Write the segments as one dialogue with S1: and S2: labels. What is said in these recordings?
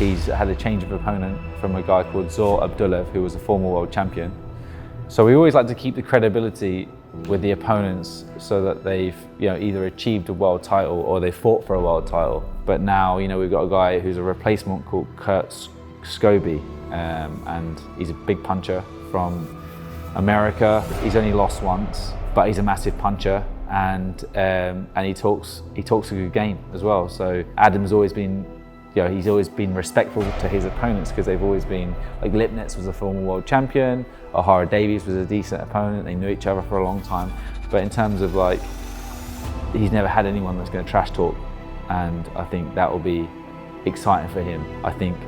S1: he's had a change of opponent from a guy called Zor Abdullaev, who was a former world champion. So we always like to keep the credibility with the opponents so that they've either achieved a world title or they fought for a world title. But now we've got a guy who's a replacement called Kurt Scoby, and he's a big puncher from America. He's only lost once, but he's a massive puncher, and he talks a good game as well. So Adam's always been, he's always been respectful to his opponents because they've always been, like Lipnitz was a former world champion, O'Hara Davies was a decent opponent, they knew each other for a long time. But in terms of he's never had anyone that's going to trash talk, and I think that will be exciting for him. I think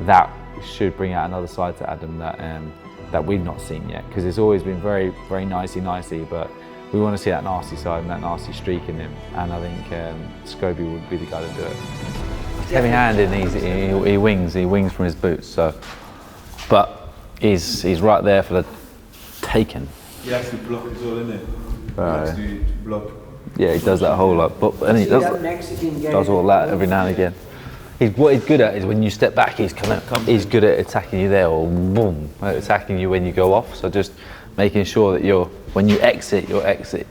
S1: that should bring out another side to Adam that we've not seen yet, because it's always been very, very nicey, but we want to see that nasty side and that nasty streak in him, and I think Scoby would be the guy to do it. Heavy-handed, and he wings from his boots. So, but he's right there for the taking.
S2: He likes to block as well, isn't it? He likes to block.
S1: Yeah, he does that whole lot, and he does all that every now and again. What he's good at is when you step back, he's good at attacking you there, or boom, attacking you when you go off. So just making sure that when you exit,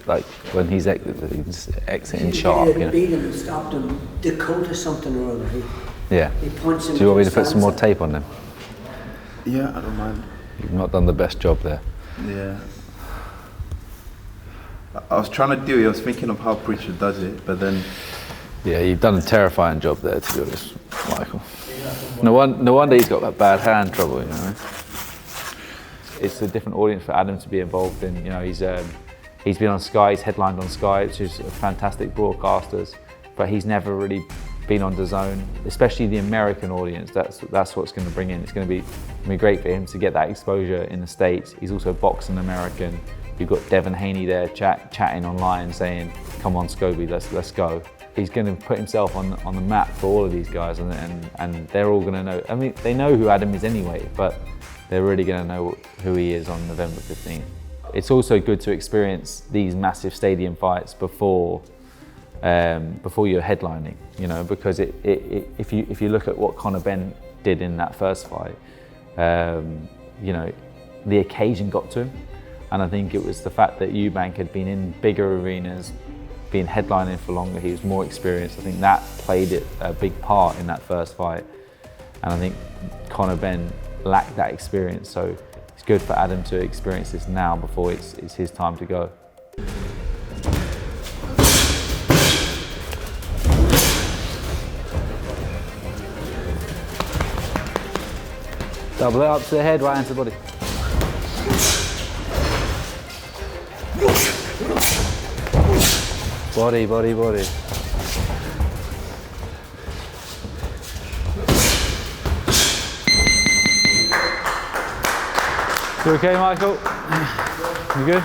S1: like when he's exiting sharp.
S3: Beat him and stopped him. Dakota something or other. He punched him.
S1: Do you want me to put some more tape on them?
S2: Yeah, I don't mind.
S1: You've not done the best job there.
S2: Yeah. I was trying to do it. I was thinking of how Pritchard does it, but then.
S1: Yeah, you've done a terrifying job there, to be honest, Michael. No wonder he's got that bad hand trouble, It's a different audience for Adam to be involved in. He's been on Sky, he's headlined on Sky, which is fantastic broadcasters, but he's never really been on DAZN, especially the American audience. That's what's going to bring in. It's going to be great for him to get that exposure in the States. He's also boxing American. You've got Devin Haney there chatting online, saying, "Come on, Scoby, let's go." He's going to put himself on the map for all of these guys, and they're all going to know. I mean, they know who Adam is anyway, but they're really going to know who he is on November 15th. It's also good to experience these massive stadium fights before you're headlining, because if you look at what Benn did in that first fight, the occasion got to him, and I think it was the fact that Eubank had been in bigger arenas, been headlining for longer, he was more experienced. I think that played a big part in that first fight, and I think Benn lacked that experience, so it's good for Adam to experience this now before it's his time to go. Double it up to the head, right into the body. Body. You okay, Michael? You good?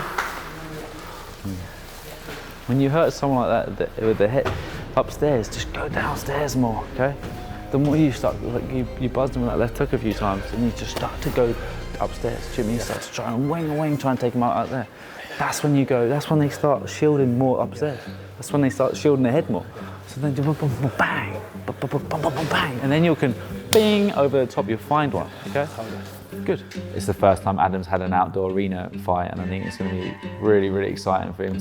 S1: When you hurt someone like that with the head upstairs, just go downstairs more, okay? The more you start, you buzzed him with that left hook a few times, and you just start to go upstairs. Jimmy starts trying to wing, trying to take him out there. That's when they start shielding more upstairs. That's when they start shielding their head more. So then bang, bang, and then you can bing over the top, you'll find one, okay? Good. It's the first time Adam's had an outdoor arena fight, and I think it's going to be really, really exciting for him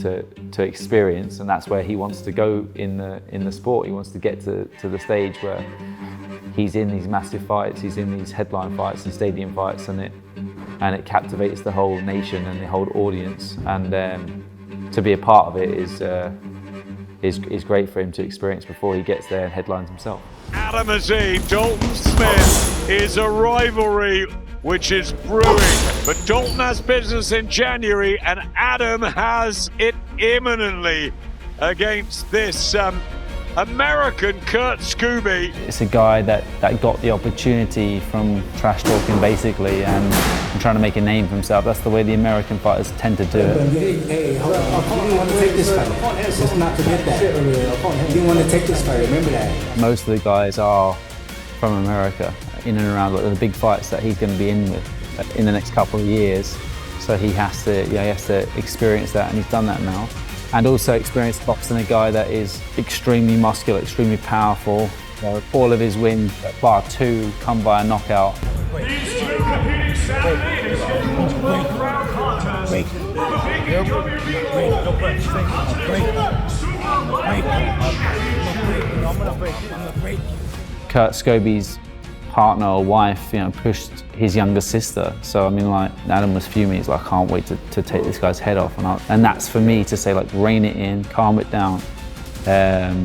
S1: to experience, and that's where he wants to go in the sport. He wants to get to the stage where he's in these massive fights, he's in these headline fights and stadium fights, and it captivates the whole nation and the whole audience, and to be a part of it is great for him to experience before he gets there and headlines himself.
S4: Adam Azim, Dalton Smith is a rivalry which is brewing, but Dalton has business in January and Adam has it imminently against this American Kurt Scoby.
S1: It's a guy that got the opportunity from trash talking basically and trying to make a name for himself. That's the way the American fighters tend to do it.
S3: Hey, hold on. You didn't want to take this fight. Let's not forget that. You didn't want to take this fight, remember that.
S1: Most of the guys are from America, in and around the big fights that he's going to be in with in the next couple of years. So he has to experience that, and he's done that now. And also experience boxing a guy that is extremely muscular, extremely powerful, So all of his wins, bar 2, come by a knockout.
S4: These two competing Saturday in scheduled 12-round contests. The big
S1: Kurt Scoby's partner or wife, pushed his younger sister. So I mean, like, Adam was fuming. He's like, I can't wait to take this guy's head off. And that's for me to say, like, rein it in, calm it down,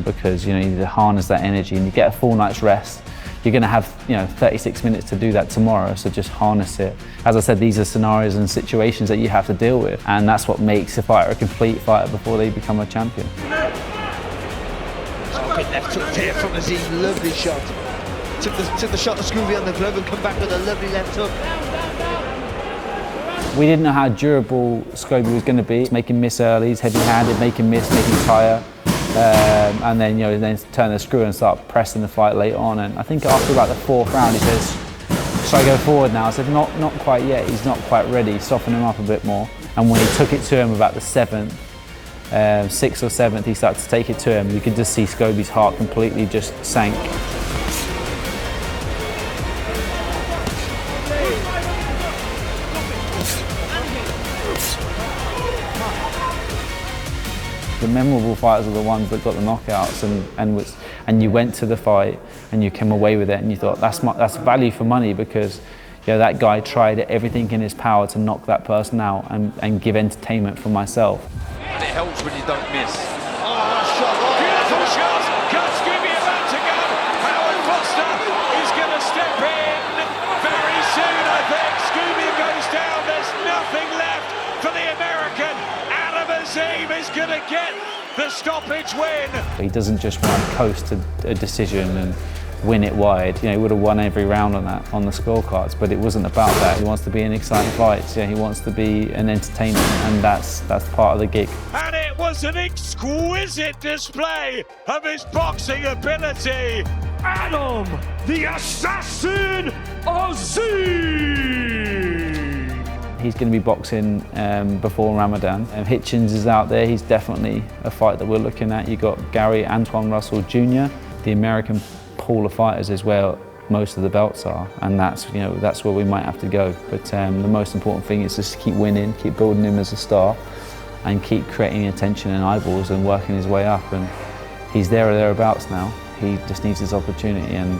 S1: because you need to harness that energy, and you get a full night's rest. You're going to have 36 minutes to do that tomorrow, so just harness it. As I said, these are scenarios and situations that you have to deal with, and that's what makes a fighter a complete fighter before they become a champion.
S5: Good left hook there from Azim, lovely shot. Took the shot to Scoby on the glove and come back with a lovely left hook.
S1: We didn't know how durable Scoby was going to be. Make him miss early, he's heavy-handed, make him miss, make him tire. And then then turn the screw and start pressing the fight late on. And I think after about the 4th round, he says, "Should I go forward now?" I said, "Not quite yet. He's not quite ready. Soften him up a bit more." And when he took it to him about the 7th, 6th or 7th, he started to take it to him. You could just see Scoby's heart completely just sank. The memorable fighters are the ones that got the knockouts, and you went to the fight and you came away with it and you thought that's value for money, because that guy tried everything in his power to knock that person out and give entertainment for myself.
S5: And it helps when you don't miss.
S4: beautiful shot. Kurt Scoby about to go. Howard Foster is going to step in very soon, I think. Scoby goes down. There's nothing left for the American. Azim is going to get the stoppage win.
S1: He doesn't just want to coast to a decision and win it wide. He would have won every round on the scorecards, but it wasn't about that. He wants to be in exciting fights. He wants to be an entertainment, and that's part of the gig.
S4: And it was an exquisite display of his boxing ability. Adam, the assassin, Azim.
S1: He's going to be boxing before Ramadan. Hitchens is out there. He's definitely a fight that we're looking at. You've got Gary Antoine Russell Jr. The American pool of fighters is where most of the belts are, and that's where we might have to go. But the most important thing is just to keep winning, keep building him as a star, and keep creating attention and eyeballs and working his way up. And he's there or thereabouts now. He just needs his opportunity, and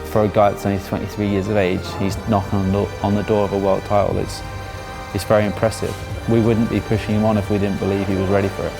S1: for a guy that's only 23 years of age, he's knocking on the door of a world title. It's very impressive. We wouldn't be pushing him on if we didn't believe he was ready for it.